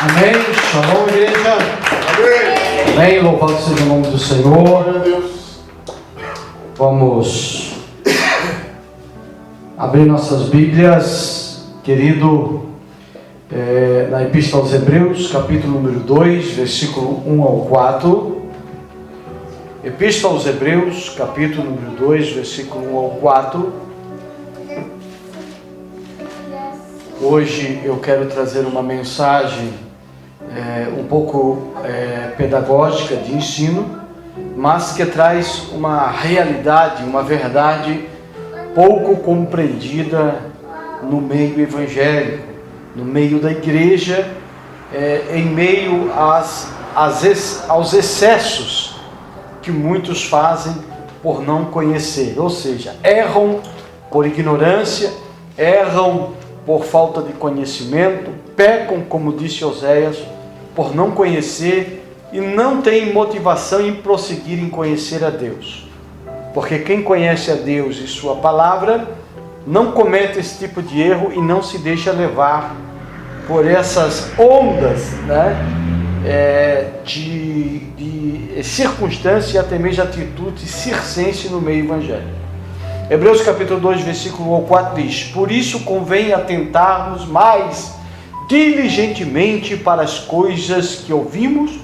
Amém. Shalom, igreja. Amém. Amém. Louvado seja o nome do Senhor. Glória a Deus. Vamos abrir nossas Bíblias, querido, na Epístola aos Hebreus, capítulo número 2, versículo 1 ao 4. Epístola aos Hebreus, capítulo número 2, versículo 1 ao 4. Hoje eu quero trazer uma mensagem um pouco pedagógica de ensino, mas que traz uma realidade, uma verdade pouco compreendida no meio evangélico, no meio da igreja, em meio aos excessos que muitos fazem por não conhecer, ou seja, erram por ignorância, erram por falta de conhecimento, pecam, como disse Oséias, por não conhecer e não têm motivação em prosseguir em conhecer a Deus. Porque quem conhece a Deus e sua palavra não comete esse tipo de erro e não se deixa levar por essas ondas, de circunstância e até mesmo atitude circense no meio evangélico. Hebreus capítulo 2, versículo 4 diz: por isso convém atentarmos mais diligentemente para as coisas que ouvimos,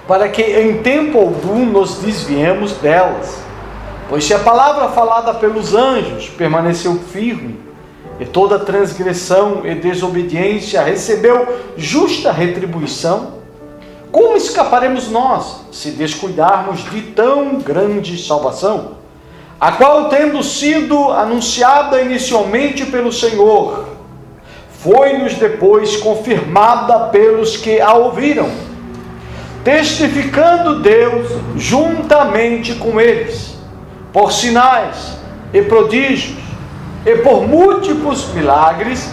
para que em tempo algum nos desviemos delas. Pois se a palavra falada pelos anjos permaneceu firme, e toda transgressão e desobediência recebeu justa retribuição, como escaparemos nós, se descuidarmos de tão grande salvação, a qual, tendo sido anunciada inicialmente pelo Senhor, foi-nos depois confirmada pelos que a ouviram, testificando Deus juntamente com eles, por sinais e prodígios, e por múltiplos milagres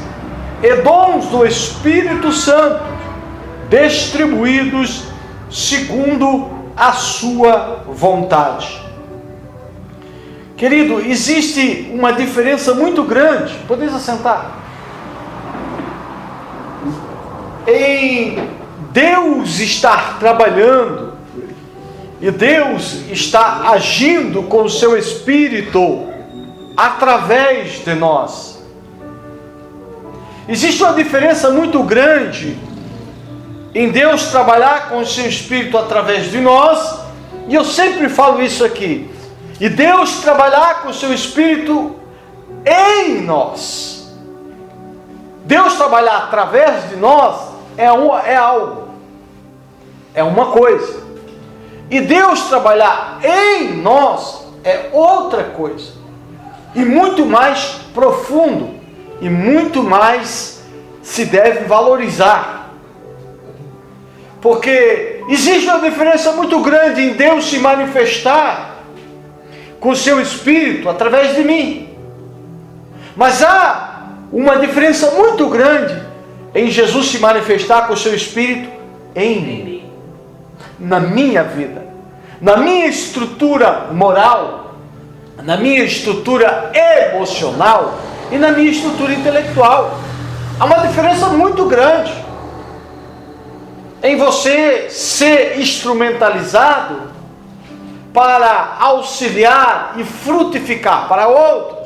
e dons do Espírito Santo, distribuídos segundo a sua vontade. Querido, existe uma diferença muito grande, podeis assentar, em Deus estar trabalhando e Deus está agindo com o seu Espírito através de nós. Existe uma diferença muito grande em Deus trabalhar com o seu Espírito através de nós, e eu sempre falo isso aqui, e Deus trabalhar com o seu Espírito em nós. Deus trabalhar através de nós é algo, é uma coisa. E Deus trabalhar em nós é outra coisa. E muito mais profundo, e muito mais se deve valorizar. Porque existe uma diferença muito grande em Deus se manifestar com o seu Espírito através de mim, mas há uma diferença muito grande em Jesus se manifestar com o seu Espírito em mim, na minha vida, na minha estrutura moral, na minha estrutura emocional e na minha estrutura intelectual. Há uma diferença muito grande em você ser instrumentalizado para auxiliar e frutificar para outros,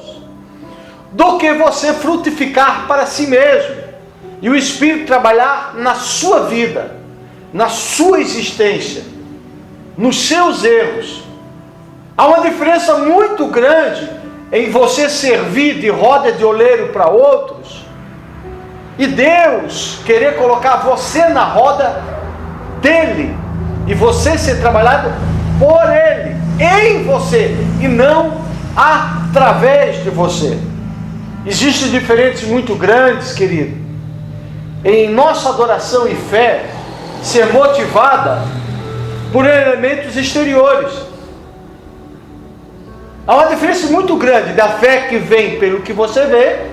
do que você frutificar para si mesmo, e o Espírito trabalhar na sua vida, na sua existência, nos seus erros. Há uma diferença muito grande em você servir de roda de oleiro para outros, e Deus querer colocar você na roda dele, e você ser trabalhado por Ele, em você, e não através de você. Existem diferenças muito grandes, querido, em nossa adoração e fé ser motivada por elementos exteriores. Há uma diferença muito grande da fé que vem pelo que você vê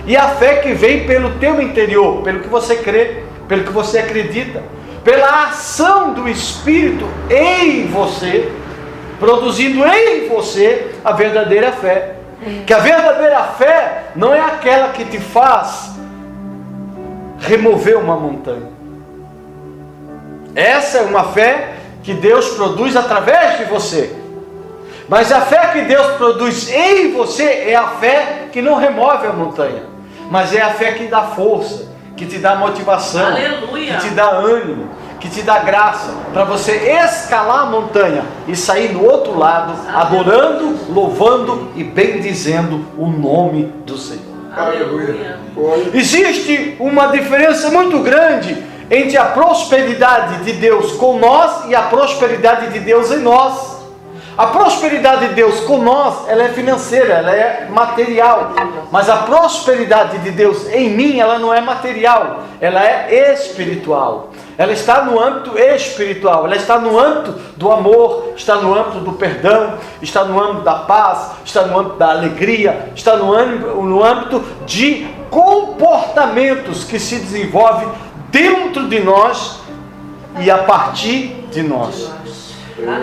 e a fé que vem pelo teu interior, pelo que você crê, pelo que você acredita, pela ação do Espírito em você, produzindo em você a verdadeira fé. Que a verdadeira fé não é aquela que te faz remover uma montanha. Essa é uma fé que Deus produz através de você. Mas a fé que Deus produz em você é a fé que não remove a montanha, mas é a fé que dá força, que te dá motivação, Aleluia. que te dá ânimo, que te dá graça para você escalar a montanha e sair do outro lado, adorando, louvando e bendizendo o nome do Senhor. Aleluia. Existe uma diferença muito grande entre a prosperidade de Deus com nós e a prosperidade de Deus em nós. A prosperidade de Deus com nós, ela é financeira, ela é material. Mas a prosperidade de Deus em mim, ela não é material, ela é espiritual. Ela está no âmbito espiritual, ela está no âmbito do amor, está no âmbito do perdão, está no âmbito da paz, está no âmbito da alegria, está no âmbito de comportamentos que se desenvolvem dentro de nós e a partir de nós.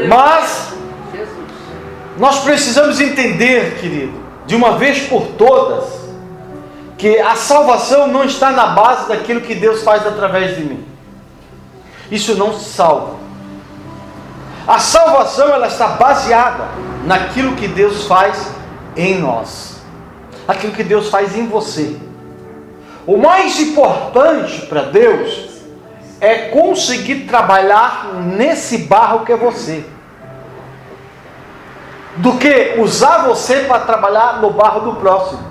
Mas nós precisamos entender, querido, de uma vez por todas, que a salvação não está na base daquilo que Deus faz através de mim. Isso não salva. A salvação, ela está baseada naquilo que Deus faz em nós, aquilo que Deus faz em você. O mais importante para Deus é conseguir trabalhar nesse barro que é você, do que usar você para trabalhar no barro do próximo.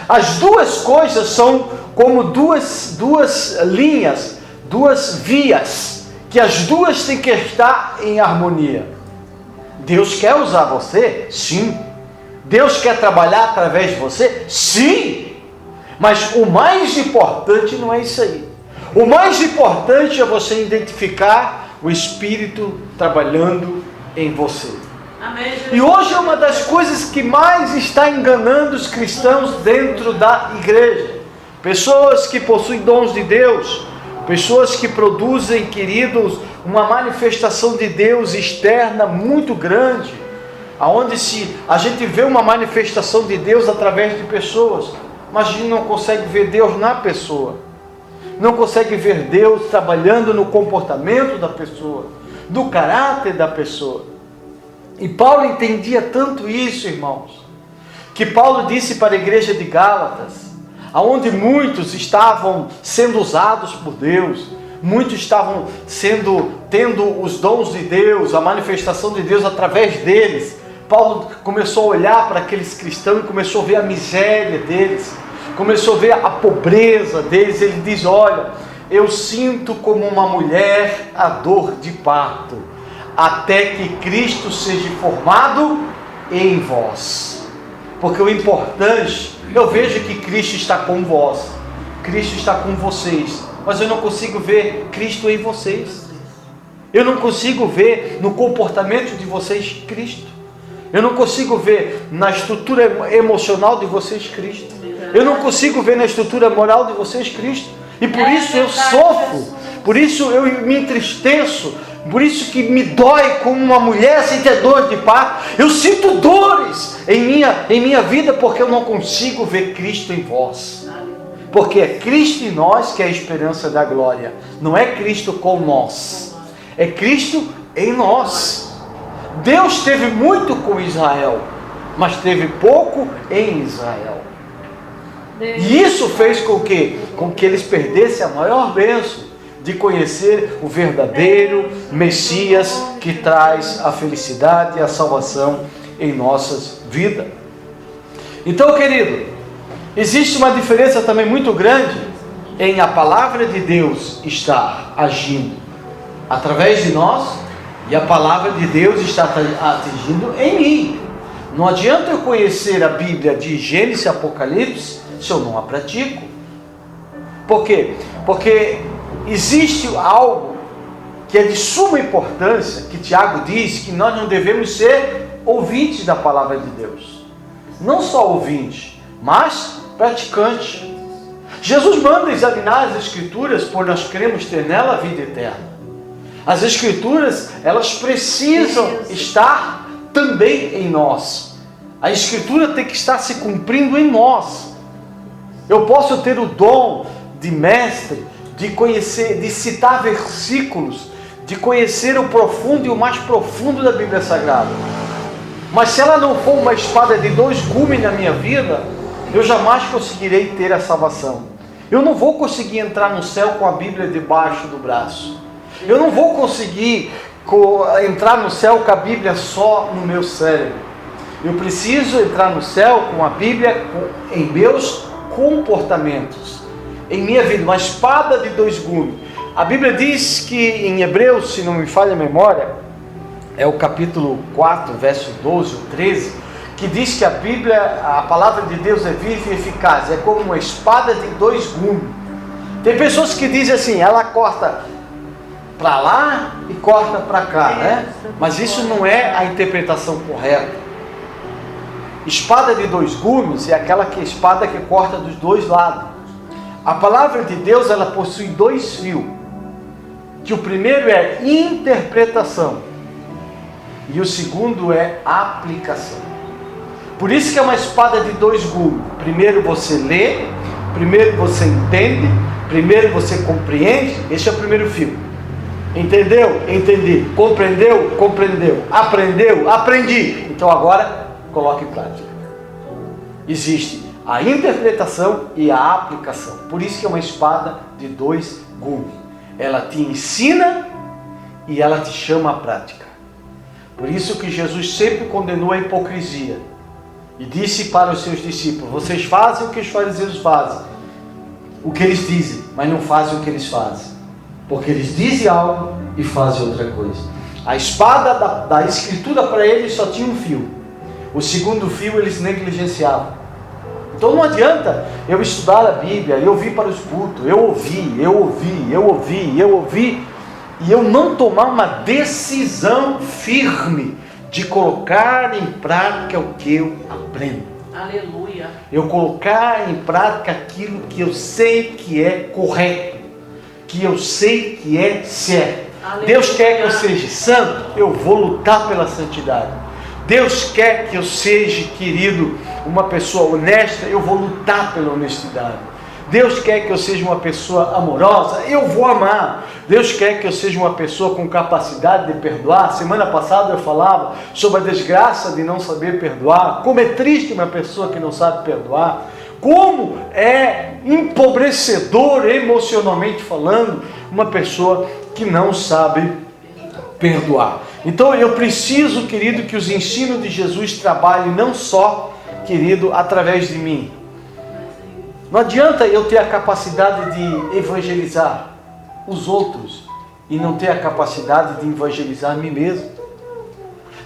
As duas coisas são como duas linhas, duas vias, que as duas têm que estar em harmonia. Deus quer usar você? Sim. Deus quer trabalhar através de você? Sim. Mas o mais importante não é isso aí. O mais importante é você identificar o Espírito trabalhando em você. E hoje é uma das coisas que mais está enganando os cristãos dentro da igreja. Pessoas que possuem dons de Deus, pessoas que produzem, queridos, uma manifestação de Deus externa muito grande, aonde se a gente vê uma manifestação de Deus através de pessoas, mas a gente não consegue ver Deus na pessoa, não consegue ver Deus trabalhando no comportamento da pessoa, no caráter da pessoa. E Paulo entendia tanto isso, irmãos, que Paulo disse para a igreja de Gálatas, aonde muitos estavam sendo usados por Deus, muitos estavam tendo os dons de Deus, a manifestação de Deus através deles. Paulo começou a olhar para aqueles cristãos e começou a ver a miséria deles, começou a ver a pobreza deles. Ele diz: olha, eu sinto como uma mulher a dor de parto, até que Cristo seja formado em vós. Porque o importante, eu vejo que Cristo está com vós, Cristo está com vocês, mas eu não consigo ver Cristo em vocês. Eu não consigo ver no comportamento de vocês Cristo. Eu não consigo ver na estrutura emocional de vocês Cristo. Eu não consigo ver na estrutura moral de vocês Cristo. E por isso eu sofro, por isso eu me entristeço, por isso que me dói como uma mulher sem ter dor de parto. Eu sinto dores em minha vida, porque eu não consigo ver Cristo em vós. Porque é Cristo em nós que é a esperança da glória. Não é Cristo com nós, é Cristo em nós. Deus teve muito com Israel, mas teve pouco em Israel. E isso fez com que eles perdessem a maior bênção de conhecer o verdadeiro Messias, que traz a felicidade e a salvação em nossas vidas. Então, querido, existe uma diferença também muito grande em a palavra de Deus estar agindo através de nós e a palavra de Deus está agindo em mim. Não adianta eu conhecer a Bíblia de Gênesis e Apocalipse se eu não a pratico. Por quê? Porque existe algo que é de suma importância, que Tiago diz que nós não devemos ser ouvintes da palavra de Deus. Não só ouvintes, mas praticantes. Jesus manda examinar as Escrituras, pois nós queremos ter nela a vida eterna. As Escrituras, elas precisam estar também em nós. A Escritura tem que estar se cumprindo em nós. Eu posso ter o dom de mestre, de conhecer, de citar versículos, de conhecer o profundo e o mais profundo da Bíblia Sagrada. Mas se ela não for uma espada de dois gumes na minha vida, eu jamais conseguirei ter a salvação. Eu não vou conseguir entrar no céu com a Bíblia debaixo do braço. Eu não vou conseguir entrar no céu com a Bíblia só no meu cérebro. Eu preciso entrar no céu com a Bíblia em meus comportamentos, em minha vida, uma espada de dois gumes. A Bíblia diz que em Hebreus, se não me falha a memória, é o capítulo 4, verso 12 ou 13, que diz que a Bíblia, a palavra de Deus é viva e eficaz, é como uma espada de dois gumes. Tem pessoas que dizem assim, ela corta para lá e corta para cá, né? Mas isso não é a interpretação correta. Espada de dois gumes é aquela espada que corta dos dois lados. A palavra de Deus, ela possui dois fios. Que o primeiro é interpretação e o segundo é aplicação. Por isso que é uma espada de dois gumes. Primeiro você lê, primeiro você entende, primeiro você compreende. Esse é o primeiro fio. Entendeu? Entendi. Compreendeu? Compreendeu. Aprendeu? Aprendi. Então agora coloque em prática. Existe a interpretação e a aplicação. Por isso que é uma espada de dois gumes. Ela te ensina e ela te chama à prática. Por isso que Jesus sempre condenou a hipocrisia e disse para os seus discípulos: vocês fazem o que os fariseus fazem, o que eles dizem, mas não fazem o que eles fazem, porque eles dizem algo e fazem outra coisa. A espada da escritura para eles só tinha um fio. O segundo fio eles negligenciavam. Então não adianta eu estudar a Bíblia, eu vir para os cultos, eu ouvi, e eu não tomar uma decisão firme de colocar em prática o que eu aprendo. Aleluia. Eu colocar em prática aquilo que eu sei que é correto, que eu sei que é certo. Aleluia. Deus quer que eu seja santo, eu vou lutar pela santidade. Deus quer que eu seja, querido, uma pessoa honesta, eu vou lutar pela honestidade. Deus quer que eu seja uma pessoa amorosa, eu vou amar. Deus quer que eu seja uma pessoa com capacidade de perdoar. Semana passada eu falava sobre a desgraça de não saber perdoar. Como é triste uma pessoa que não sabe perdoar. Como é empobrecedor, emocionalmente falando, uma pessoa que não sabe perdoar. Então eu preciso, querido, que os ensinos de Jesus trabalhem não só, querido, através de mim. Não adianta eu ter a capacidade de evangelizar os outros e não ter a capacidade de evangelizar a mim mesmo.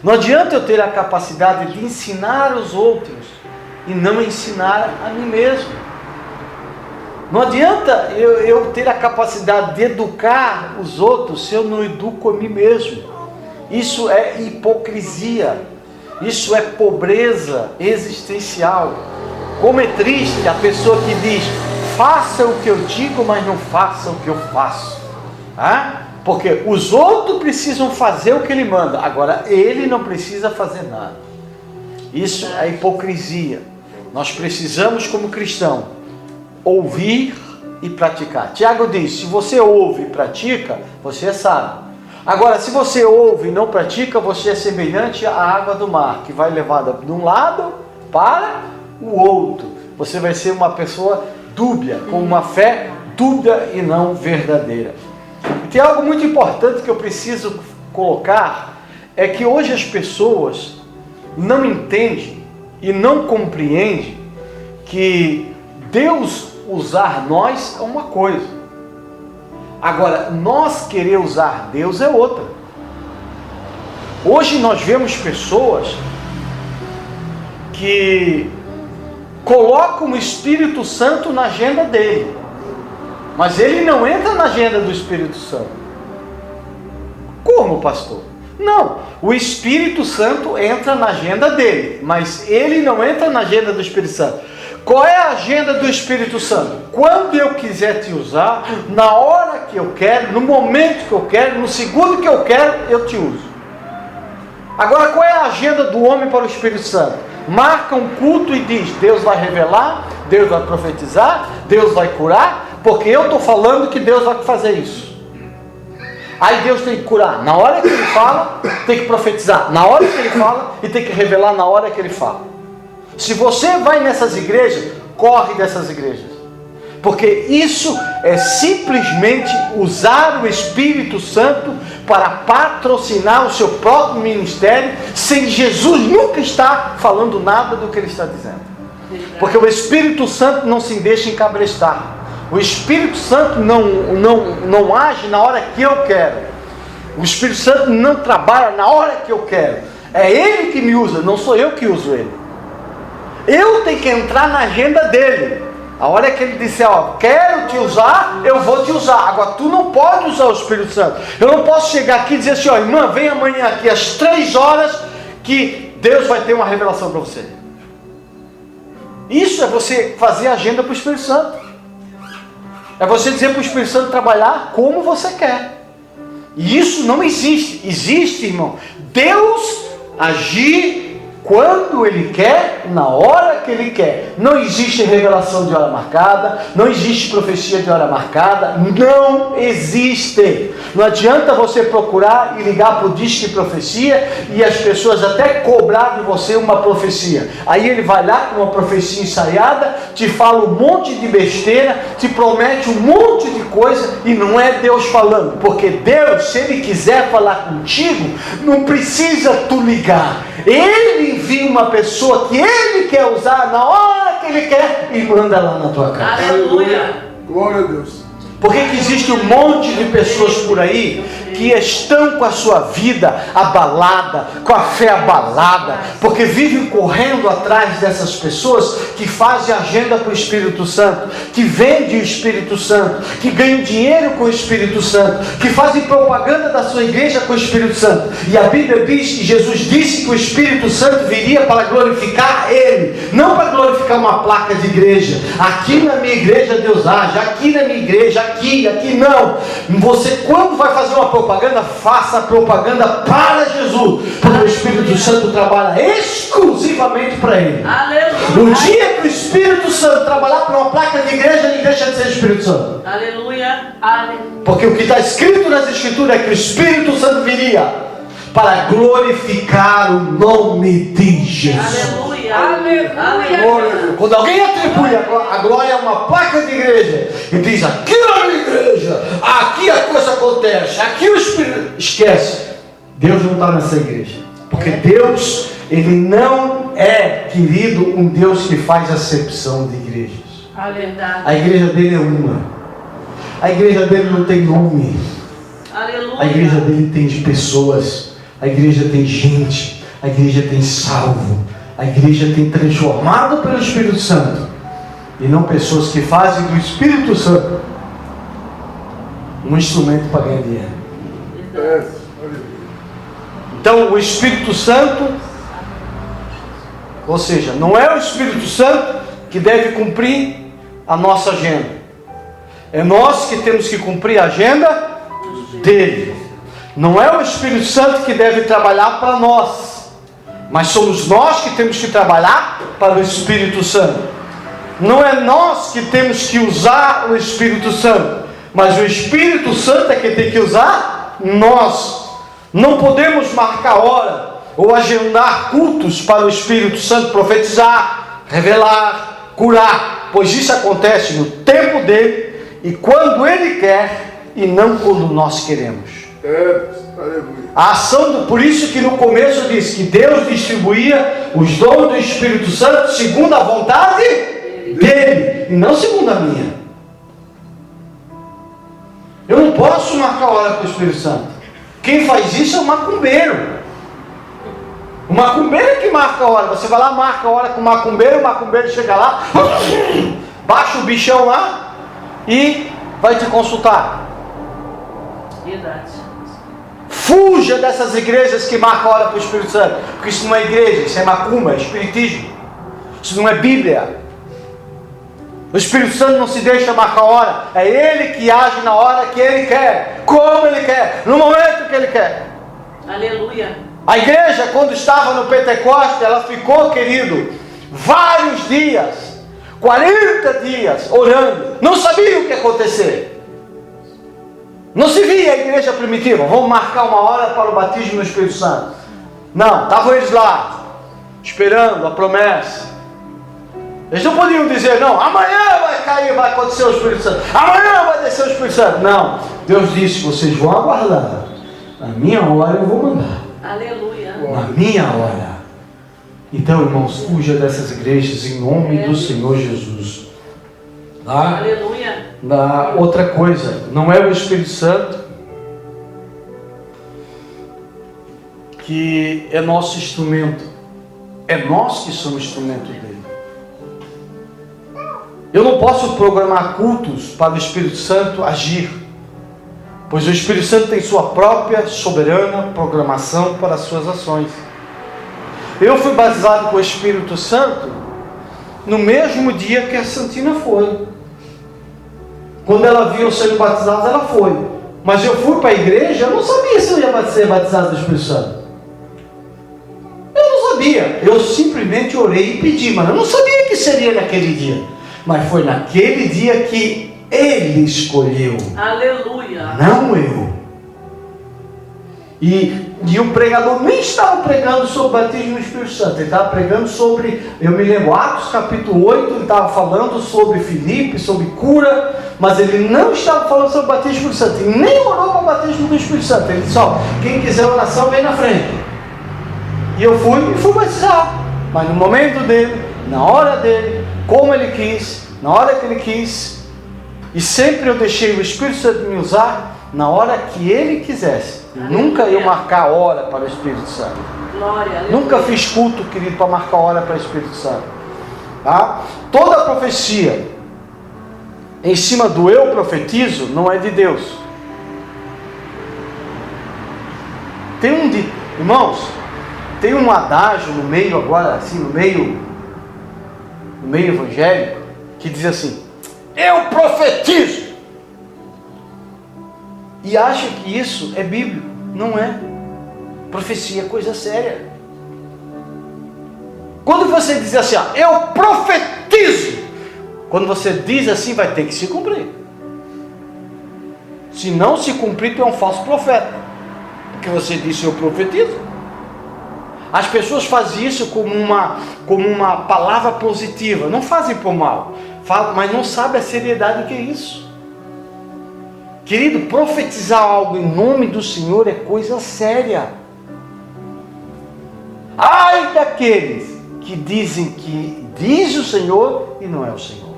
Não adianta eu ter a capacidade de ensinar os outros e não ensinar a mim mesmo. Não adianta eu ter a capacidade de educar os outros se eu não educo a mim mesmo. Isso é hipocrisia. Isso é pobreza existencial. Como é triste a pessoa que diz: faça o que eu digo, mas não faça o que eu faço. Porque os outros precisam fazer o que ele manda, agora ele não precisa fazer nada. Isso é hipocrisia. Nós precisamos, como cristão, ouvir e praticar. Tiago diz: se você ouve e pratica, você é sábio. Agora, se você ouve e não pratica, você é semelhante à água do mar, que vai levada de um lado para o outro. Você vai ser uma pessoa dúbia, com uma fé dúbia e não verdadeira. E tem algo muito importante que eu preciso colocar, é que hoje as pessoas não entendem e não compreendem que Deus usar nós é uma coisa. Agora, nós querer usar Deus é outra. Hoje nós vemos pessoas que colocam o Espírito Santo na agenda dele, mas ele não entra na agenda do Espírito Santo. Como, pastor? Não, o Espírito Santo entra na agenda dele, mas ele não entra na agenda do Espírito Santo. Qual é a agenda do Espírito Santo? Quando eu quiser te usar, na hora que eu quero, no momento que eu quero, no segundo que eu quero, eu te uso. Agora, qual é a agenda do homem para o Espírito Santo? Marca um culto e diz: Deus vai revelar, Deus vai profetizar, Deus vai curar, porque eu estou falando que Deus vai fazer isso. Aí Deus tem que curar na hora que Ele fala, tem que profetizar na hora que Ele fala e tem que revelar na hora que Ele fala. Se você vai nessas igrejas, corre dessas igrejas, porque isso é simplesmente usar o Espírito Santo para patrocinar o seu próprio ministério, sem Jesus nunca estar falando nada do que Ele está dizendo. Porque o Espírito Santo não se deixa encabrestar. O Espírito Santo não age na hora que eu quero. O Espírito Santo não trabalha na hora que eu quero. É Ele que me usa, não sou eu que uso Ele. Eu tenho que entrar na agenda dele. A hora que Ele disser, quero te usar, eu vou te usar. Agora, tu não pode usar o Espírito Santo. Eu não posso chegar aqui e dizer assim, irmã, vem amanhã aqui às 3 horas que Deus vai ter uma revelação para você. Isso é você fazer agenda para o Espírito Santo. É você dizer para o Espírito Santo trabalhar como você quer. E isso não existe. Existe, irmão, Deus agir quando Ele quer, na hora que Ele quer. Não existe revelação de hora marcada, não existe profecia de hora marcada, não existe. Não adianta você procurar e ligar para o Disque Profecia e as pessoas até cobrar de você uma profecia. Aí ele vai lá com uma profecia ensaiada, te fala um monte de besteira, te promete um monte de coisa e não é Deus falando. Porque Deus, se Ele quiser falar contigo, não precisa tu ligar. Ele envia uma pessoa que Ele quer usar na hora que Ele quer e manda lá na tua casa. Aleluia. Glória a Deus. Por que existe um monte de pessoas por aí que estão com a sua vida abalada, com a fé abalada, porque vivem correndo atrás dessas pessoas que fazem agenda para o Espírito Santo, que vendem o Espírito Santo, que ganham dinheiro com o Espírito Santo, que fazem propaganda da sua igreja com o Espírito Santo. E a Bíblia diz que Jesus disse que o Espírito Santo viria para glorificar Ele, não para glorificar uma placa de igreja. Aqui na minha igreja Deus age, aqui na minha igreja, aqui não. Você, quando vai fazer uma propaganda, faça a propaganda para Jesus, porque o Espírito Santo trabalha exclusivamente para Ele. Aleluia. No dia que o Espírito Santo trabalhar para uma placa de igreja, ele deixa de ser Espírito Santo. Aleluia. Aleluia. Porque o que está escrito nas Escrituras é que o Espírito Santo viria para glorificar o nome de Jesus. Aleluia. Aleluia. Quando alguém atribui a glória a uma placa de igreja e diz, aqui na minha igreja, aqui a coisa acontece, aqui o Espírito... Esquece, Deus não está nessa igreja. Porque Deus, Ele não é, querido, um Deus que faz acepção de igrejas. A verdade. A igreja dele é uma. A igreja dele não tem nome. Aleluia. A igreja dele tem de pessoas. A igreja tem gente. A igreja tem salvo. A igreja tem transformado pelo Espírito Santo. E não pessoas que fazem do Espírito Santo um instrumento para ganhar dinheiro. Então o Espírito Santo, ou seja, não é o Espírito Santo que deve cumprir a nossa agenda. É nós que temos que cumprir a agenda dele. Não é o Espírito Santo que deve trabalhar para nós, mas somos nós que temos que trabalhar para o Espírito Santo. Não é nós que temos que usar o Espírito Santo, mas o Espírito Santo é que tem que usar nós. Não podemos marcar hora ou agendar cultos para o Espírito Santo profetizar, revelar, curar, pois isso acontece no tempo dele e quando ele quer e não quando nós queremos. A ação por isso que no começo diz que Deus distribuía os dons do Espírito Santo segundo a vontade dele e não segundo a minha. Eu não posso marcar hora para o Espírito Santo. Quem faz isso é o macumbeiro. O macumbeiro é que marca a hora. Você vai lá, marca a hora com o macumbeiro chega lá, baixa o bichão lá e vai te consultar. Verdade. Fuja dessas igrejas que marcam a hora para o Espírito Santo, porque isso não é igreja, isso é macumba, é espiritismo. Isso não é Bíblia. O Espírito Santo não se deixa marcar a hora, é Ele que age na hora que Ele quer, como Ele quer, no momento que Ele quer. Aleluia. A igreja, quando estava no Pentecoste, ela ficou, querido, vários dias 40 dias orando, não sabia o que ia acontecer. Não se via a igreja primitiva, vamos marcar uma hora para o batismo no Espírito Santo. Não, estavam eles lá, esperando a promessa. Eles não podiam dizer, não, amanhã vai cair, vai acontecer o Espírito Santo, amanhã vai descer o Espírito Santo. Não, Deus disse, vocês vão aguardar, na minha hora eu vou mandar. Aleluia. Na minha hora. Então, irmãos, fuja dessas igrejas em nome do Senhor Jesus. Tá? Aleluia. Outra coisa, não é o Espírito Santo que é nosso instrumento, é nós que somos instrumento dele. Eu não posso programar cultos para o Espírito Santo agir, pois o Espírito Santo tem sua própria soberana programação para as suas ações. Eu fui batizado com o Espírito Santo no mesmo dia que a Santina foi. Quando ela viu eu sendo batizado, ela foi. Mas eu fui para a igreja, eu não sabia se eu ia ser batizado do Espírito Santo. Eu não sabia. Eu simplesmente orei e pedi, mas eu não sabia que seria naquele dia. Mas foi naquele dia que Ele escolheu. Aleluia. Não eu. E o pregador nem estava pregando sobre batismo no Espírito Santo. Ele estava pregando sobre, eu me lembro, Atos capítulo 8, ele estava falando sobre Filipe, sobre cura, mas ele não estava falando sobre batismo do Espírito Santo. E nem orou para o batismo do Espírito Santo. Ele disse, ó, quem quiser oração vem na frente. E eu fui batizar. Mas no momento dele, na hora dele, como ele quis, na hora que ele quis. E sempre eu deixei o Espírito Santo me usar na hora que ele quisesse. Nunca eu marcar hora para o Espírito Santo. Glória, Nunca fiz culto, querido, para marcar hora para o Espírito Santo. Tá? Toda a profecia em cima do eu profetizo não é de Deus. Irmãos, tem um adágio no meio agora, assim, no meio evangélico, que diz assim, eu profetizo. E acha que isso é bíblico. Não é. Profecia é coisa séria. Quando você diz assim, ó, eu profetizo, quando você diz assim, vai ter que se cumprir. Se não se cumprir, tu é um falso profeta. Porque você disse, eu profetizo. As pessoas fazem isso como uma palavra positiva. Não fazem por mal, mas não sabem a seriedade que é isso. Querido, profetizar algo em nome do Senhor é coisa séria. Ai daqueles que dizem que diz o Senhor e não é o Senhor.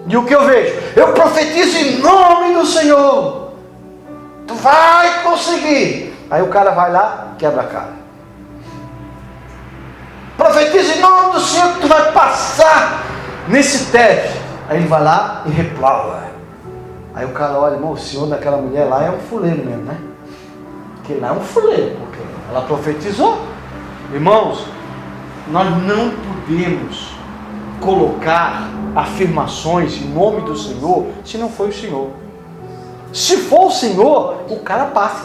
E o que eu vejo? Eu profetizo em nome do Senhor. Tu vai conseguir. Aí o cara vai lá, quebra a cara. Profetiza em nome do Senhor que tu vai passar nesse teste. Aí ele vai lá e reprova. Aí o cara olha, irmão, o senhor daquela mulher lá é um fuleiro mesmo, né? Porque lá é um fuleiro, porque ela profetizou. Irmãos, nós não podemos colocar afirmações em nome do Senhor se não for o Senhor. Se for o Senhor, o cara passa.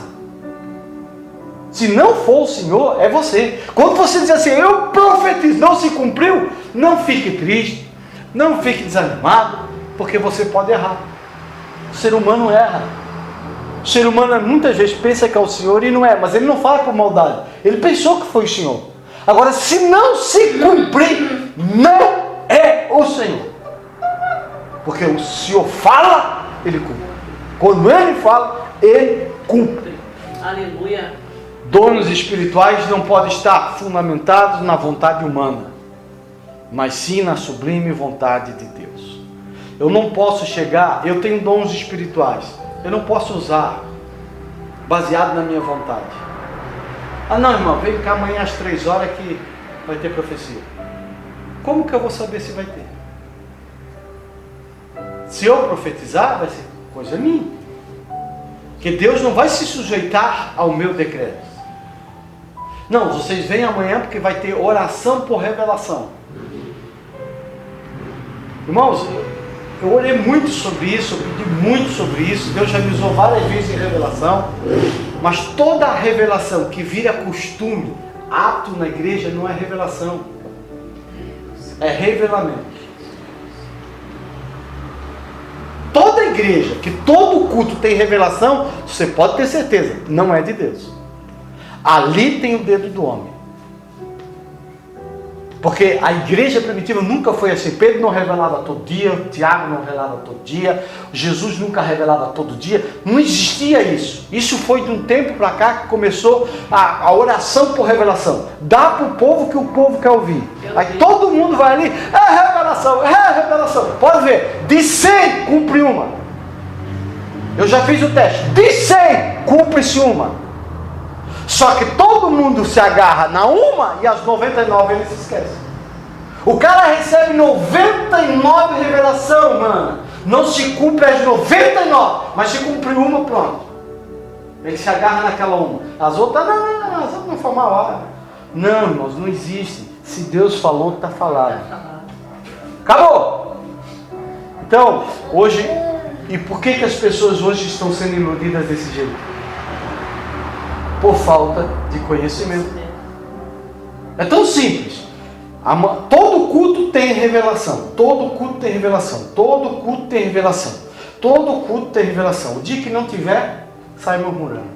Se não for o Senhor, é você. Quando você diz assim, eu profetizo, não se cumpriu, não fique triste, não fique desanimado, porque você pode errar. O ser humano erra. O ser humano muitas vezes pensa que é o Senhor e não é, mas ele não fala por maldade. Ele pensou que foi o Senhor. Agora, se não se cumprir, não é o Senhor. Porque o Senhor fala, Ele cumpre. Quando Ele fala, Ele cumpre. Aleluia. Donos espirituais não podem estar fundamentados na vontade humana, mas sim na sublime vontade de Deus. Eu não posso chegar, eu tenho dons espirituais, eu não posso usar baseado na minha vontade. Ah não, irmão, vem cá amanhã às 3 horas que vai ter profecia. Como que eu vou saber se vai ter? Se eu profetizar, vai ser coisa minha. Porque Deus não vai se sujeitar ao meu decreto. Não, vocês vêm amanhã porque vai ter oração por revelação. Irmãos, eu orei muito sobre isso, eu pedi muito sobre isso. Deus já me usou várias vezes em revelação. Mas toda a revelação que vira costume, ato na igreja, não é revelação. É revelamento. igreja que todo culto tem revelação, você pode ter certeza, não é de Deus. Ali tem o dedo do homem. Porque a igreja primitiva nunca foi assim. Pedro não revelava todo dia, Tiago não revelava todo dia, Jesus nunca revelava todo dia. Não existia isso. Isso foi de um tempo para cá que começou a oração por revelação. Dá para o povo que o povo quer ouvir. Aí todo mundo vai ali, é revelação, é revelação. Pode ver, de 100 cumpre uma. Eu já fiz o teste. De 100 cumpre-se uma. Só que todo mundo se agarra na uma e as 99 ele se esquece. O cara recebe 99 revelação, mano. Não se cumpre as 99, mas se cumpre uma, pronto. Ele se agarra naquela uma. As outras, não, as outras não foi uma hora. Não, irmãos, não existe. Se Deus falou, está falado. Acabou. Então, hoje, e por que as pessoas hoje estão sendo iludidas desse jeito? Por falta de conhecimento. É tão simples. Todo culto tem revelação. Todo culto tem revelação. Todo culto tem revelação. Todo culto tem revelação. O dia que não tiver, sai murmurando.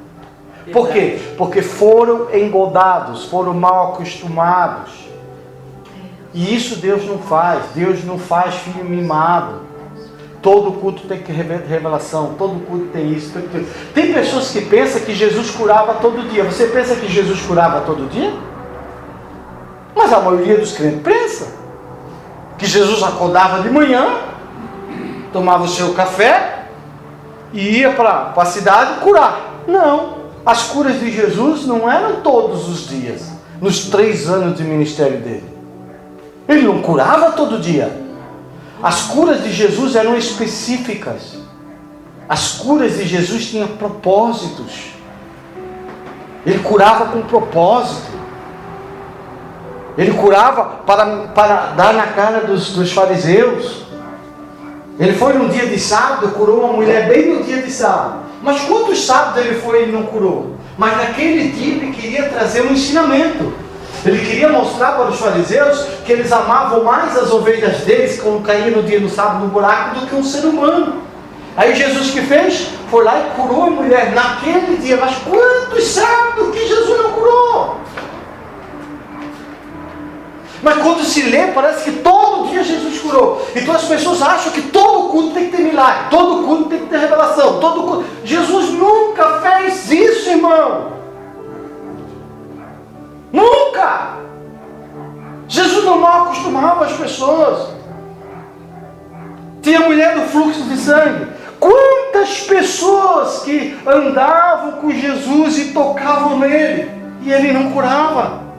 Por quê? Porque foram engodados, foram mal acostumados. E isso Deus não faz. Deus não faz filho mimado. Todo culto tem que revelação, todo culto tem isso. Tem pessoas que pensam que Jesus curava todo dia. Você pensa que Jesus curava todo dia? Mas a maioria dos crentes pensa que Jesus acordava de manhã, tomava o seu café e ia para a cidade curar. Não, as curas de Jesus não eram todos os dias, nos 3 anos de ministério dele. Ele não curava todo dia. As curas de Jesus eram específicas. As curas de Jesus tinham propósitos. Ele curava com propósito. Ele curava para dar na cara dos fariseus. Ele foi num dia de sábado, curou uma mulher bem no dia de sábado. Mas quantos sábados ele foi e ele não curou? Mas naquele dia ele queria trazer um ensinamento. Ele queria mostrar para os fariseus que eles amavam mais as ovelhas deles quando caíam no dia do sábado no buraco do que um ser humano. Aí Jesus que fez? Foi lá e curou a mulher naquele dia. Mas quantos sábados que Jesus não curou? Mas quando se lê, parece que todo dia Jesus curou. Então as pessoas acham que todo culto tem que ter milagre, todo culto tem que ter revelação, todo culto. Jesus nunca fez isso, irmão. Nunca! Jesus não mal acostumava as pessoas. Tinha a mulher do fluxo de sangue. Quantas pessoas que andavam com Jesus e tocavam nele e ele não curava?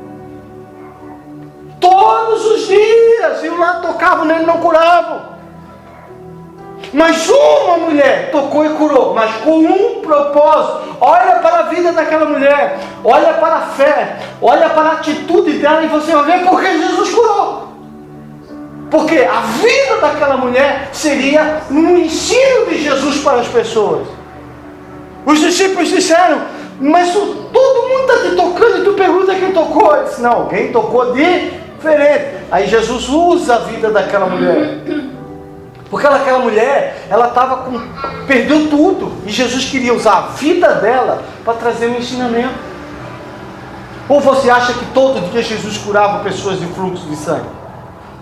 Todos os dias iam lá, tocavam nele e não curavam. Mas uma mulher tocou e curou, mas com um propósito. Olha para a vida daquela mulher, olha para a fé, olha para a atitude dela e você vai ver porque Jesus curou. Porque a vida daquela mulher seria um ensino de Jesus para as pessoas. Os discípulos disseram, mas todo mundo está te tocando e tu pergunta quem tocou. Ele disse, não, alguém tocou diferente. Aí Jesus usa a vida daquela mulher. Porque aquela mulher, ela perdeu tudo. E Jesus queria usar a vida dela para trazer um ensinamento. Ou você acha que todo dia Jesus curava pessoas de fluxo de sangue?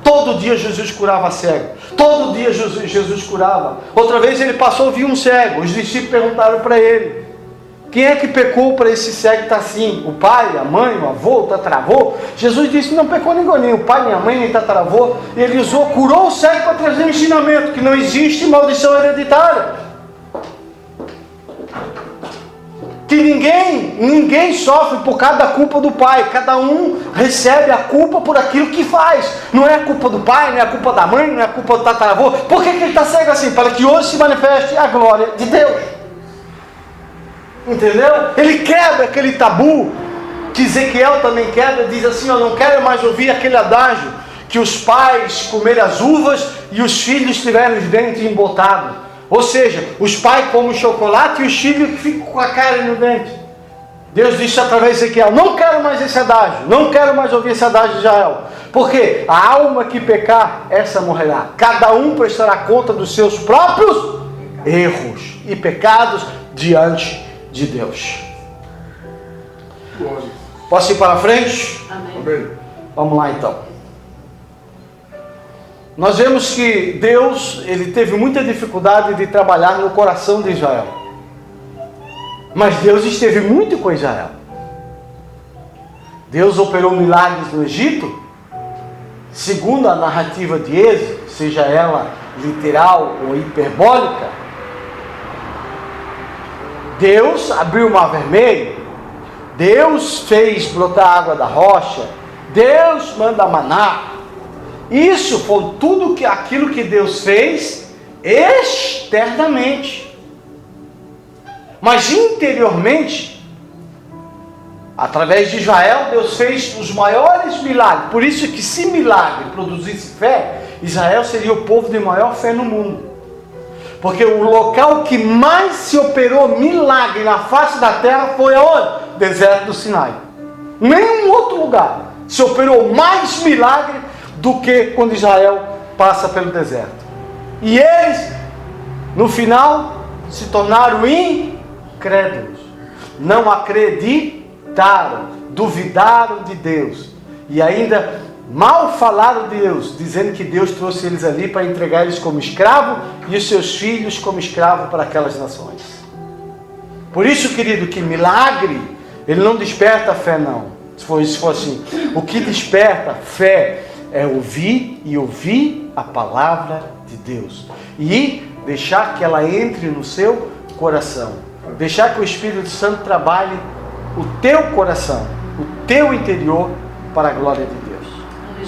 Todo dia Jesus curava cego. Todo dia Jesus curava. Outra vez ele passou, viu um cego. Os discípulos perguntaram para ele, quem é que pecou para esse cego estar assim? O pai, a mãe, o avô, o tataravô? Jesus disse, não pecou ninguém, o pai, nem a mãe, nem tataravô. Ele curou o cego para trazer um ensinamento, que não existe maldição hereditária. Que ninguém sofre por causa da culpa do pai. Cada um recebe a culpa por aquilo que faz. Não é a culpa do pai, não é a culpa da mãe, não é a culpa do tataravô. Por que ele está cego assim? Para que hoje se manifeste a glória de Deus. Entendeu? Ele quebra aquele tabu que Ezequiel também quebra. Diz assim, eu não quero mais ouvir aquele adágio que os pais comeram as uvas e os filhos tiveram os dentes embotados. Ou seja, os pais comem chocolate e os filhos ficam com a cara no dente. Deus disse através de Ezequiel, não quero mais esse adágio, não quero mais ouvir esse adágio de Israel. Porque a alma que pecar, essa morrerá. Cada um prestará conta dos seus próprios erros e pecados diante de Deus. Glória. Posso ir para frente? Amém. Amém. Vamos lá então. Nós vemos que Deus, ele teve muita dificuldade de trabalhar no coração de Israel. Mas Deus esteve muito com Israel. Deus operou milagres no Egito, segundo a narrativa de Êxodo, seja ela literal ou hiperbólica. Deus abriu o mar vermelho, Deus fez brotar água da rocha, Deus manda maná. Isso foi tudo aquilo que Deus fez externamente. Mas interiormente, através de Israel, Deus fez os maiores milagres. Por isso que se milagre produzisse fé, Israel seria o povo de maior fé no mundo. Porque o local que mais se operou milagre na face da terra foi aonde? Deserto do Sinai. Nenhum outro lugar se operou mais milagre do que quando Israel passa pelo deserto. E eles, no final, se tornaram incrédulos. Não acreditaram, duvidaram de Deus. E ainda mal falaram de Deus, dizendo que Deus trouxe eles ali para entregar eles como escravo e os seus filhos como escravo para aquelas nações. Por isso, querido, que milagre, ele não desperta a fé, não. Se for assim, o que desperta a fé é ouvir e ouvir a palavra de Deus e deixar que ela entre no seu coração, deixar que o Espírito Santo trabalhe o teu coração, o teu interior para a glória de Deus.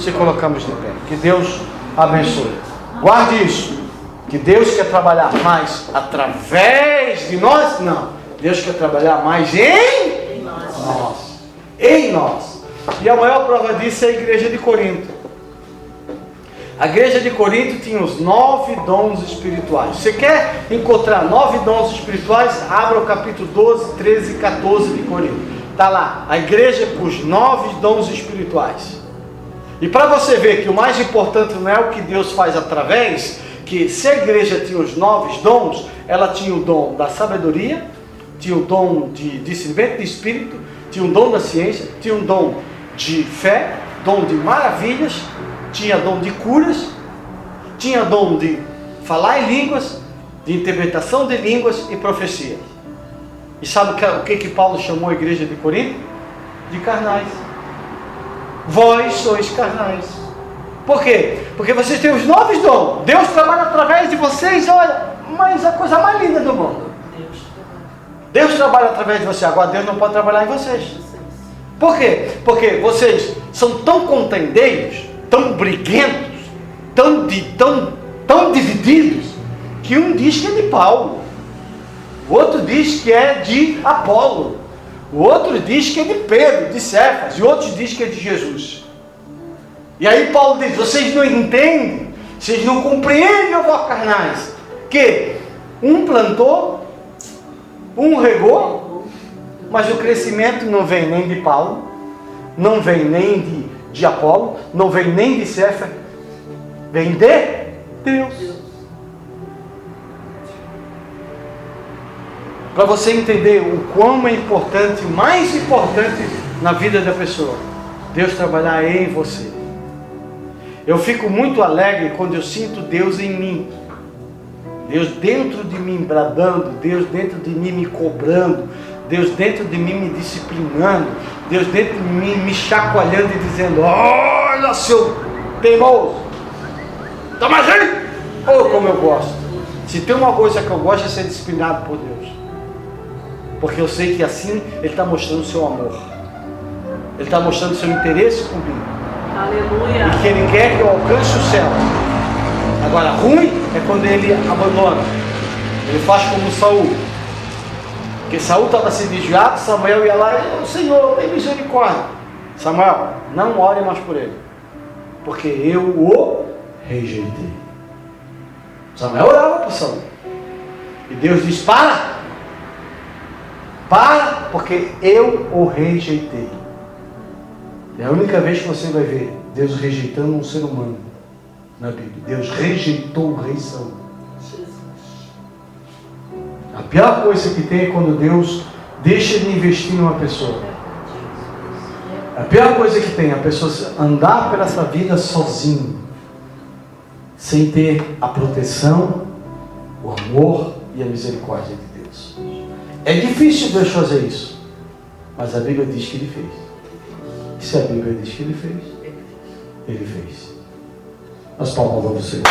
Se colocamos de pé, que Deus abençoe. Guarde isso, que Deus quer trabalhar mais através de nós? Não, Deus quer trabalhar mais em nós. Em nós. E a maior prova disso é a igreja de Corinto. A igreja de Corinto tinha os 9 dons espirituais. Você quer encontrar 9 dons espirituais? Abra o capítulo 12, 13 e 14 de Corinto. Está lá, a igreja com os 9 dons espirituais. E para você ver que o mais importante não é o que Deus faz através, que se a igreja tinha os 9 dons, ela tinha o dom da sabedoria, tinha o dom de discernimento de espírito, tinha o dom da ciência, tinha um dom de fé, dom de maravilhas, tinha dom de curas, tinha dom de falar em línguas, de interpretação de línguas e profecia. E sabe o que Paulo chamou a igreja de Corinto? De carnais. Vós sois carnais. Por quê? Porque vocês têm os 9 dons. Deus trabalha através de vocês, olha, mas a coisa mais linda do mundo. Deus trabalha através de você. Agora Deus não pode trabalhar em vocês. Por quê? Porque vocês são tão contendeiros, tão briguentos, tão divididos, que um diz que é de Paulo, o outro diz que é de Apolo, o outro diz que é de Pedro, de Cefas, e outros diz que é de Jesus. E aí Paulo diz, vocês não entendem, vocês não compreendem, ó carnais, que um plantou, um regou, mas o crescimento não vem nem de Paulo, não vem nem de Apolo, não vem nem de Cefas, vem de Deus. Para você entender o quão é importante, mais importante na vida da pessoa, Deus trabalhar em você. Eu fico muito alegre quando eu sinto Deus em mim, Deus dentro de mim bradando, Deus dentro de mim me cobrando, Deus dentro de mim me disciplinando, Deus dentro de mim me chacoalhando e dizendo, olha seu teimoso, toma jeito. Oh, como eu gosto. Se tem uma coisa que eu gosto é ser disciplinado por Deus, porque eu sei que assim Ele está mostrando o seu amor, Ele está mostrando o seu interesse comigo. Aleluia. E que Ele quer que eu alcance o céu. Agora, ruim é quando Ele abandona, Ele faz como Saul. Porque Saul estava se desviado, Samuel ia lá e, Senhor, tem misericórdia. Samuel, não ore mais por ele, porque eu o rejeitei. Samuel orava por Saul. E Deus diz, para, porque eu o rejeitei. É a única vez que você vai ver Deus rejeitando um ser humano na Bíblia. Deus rejeitou o rei Saul. A pior coisa que tem é quando Deus deixa de investir numa pessoa. A pior coisa que tem é a pessoa andar por essa vida sozinho, sem ter a proteção, o amor e a misericórdia de Deus. É difícil Deus fazer isso, mas a Bíblia diz que Ele fez. E se a Bíblia diz que Ele fez, Ele fez. Nós palmas a você.